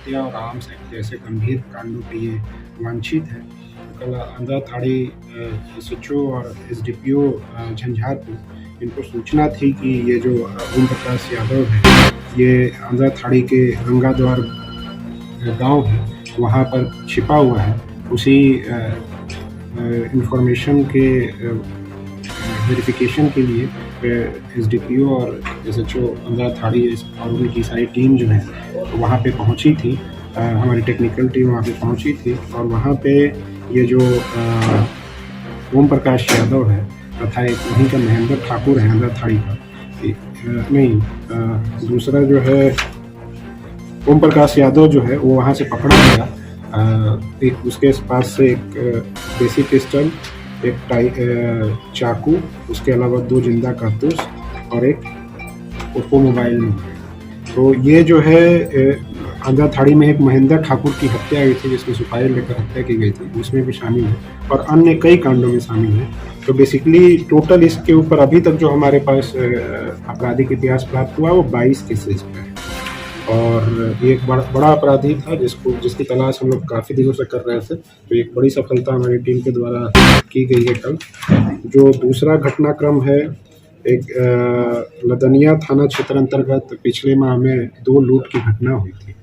हत्या और arms act जैसे गंभीर कांडों पे ये वांछित है। कल आंध्रा थाने एसएचओ और एसडीपीओ झंझारपुर इनको सूचना थी कि ये जो ओम प्रकाश यादव है, ये आंध्रा थाने के गंगाद्वार गांव है, वहाँ पर छिपा हुआ है। उसी इंफॉर्मेशन के वेरिफिकेशन के लिए एसडीपीओ और एसएचओ आंध्रा थाने और उनकी सारी टीम जो है वहाँ पे पहुँची थी। हमारी टेक्निकल टीम वहाँ पे पहुँची थी और वहाँ पे ये जो ओम प्रकाश यादव है तथा एक वहीं का महेंद्र ठाकुर है आंध्रा थाने का, दूसरा जो है ओम प्रकाश यादव जो है वो वहाँ से पकड़ा गया। एक उसके पास से एक देसी पिस्टल, एक चाकू, उसके अलावा 2 जिंदा कारतूस और एक ओप्पो मोबाइल नंबर। तो ये जो है आंध्रा थाने में एक महेंद्र ठाकुर की हत्या हुई थी जिसमें सुपारी लेकर हत्या की गई थी, उसमें भी शामिल है और अन्य कई कांडों में शामिल है। तो बेसिकली टोटल इसके ऊपर अभी तक जो हमारे पास आपराधिक इतिहास प्राप्त हुआ वो 22 केसेज पे है और ये एक बड़ा अपराधी था जिसकी तलाश हम लोग काफ़ी दिनों से कर रहे थे। तो एक बड़ी सफलता हमारी टीम के द्वारा की गई है कल। जो दूसरा घटनाक्रम है, एक लदनिया थाना क्षेत्र अंतर्गत पिछले माह में 2 लूट की घटना हुई थी,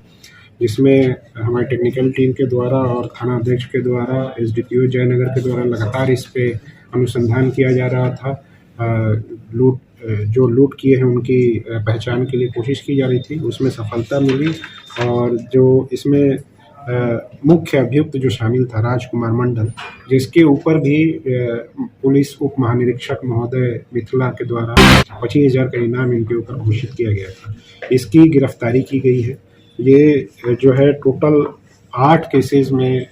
जिसमें हमारी टेक्निकल टीम के द्वारा और थाना अध्यक्ष के द्वारा, एसडीपीओ जयनगर के द्वारा लगातार इस पे अनुसंधान किया जा रहा था। जो लूट किए हैं उनकी पहचान के लिए कोशिश की जा रही थी, उसमें सफलता मिली और जो इसमें मुख्य अभियुक्त जो शामिल था राजकुमार मंडल, जिसके ऊपर भी पुलिस उप महानिरीक्षक महोदय मिथिला के द्वारा 25,000 का इनाम इनके ऊपर घोषित किया गया था, इसकी गिरफ्तारी की गई है। ये जो है टोटल 8 केसेस में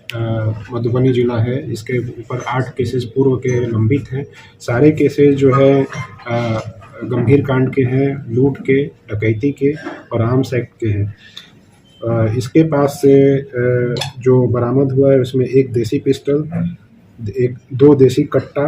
मधुबनी जिला है, इसके ऊपर 8 केसेस पूर्व के लंबित हैं। सारे केसेस जो है गंभीर कांड के हैं, लूट के, डकैती के और आर्म्स एक्ट के हैं। इसके पास से जो बरामद हुआ है उसमें एक देसी पिस्टल, 2 देसी कट्टा,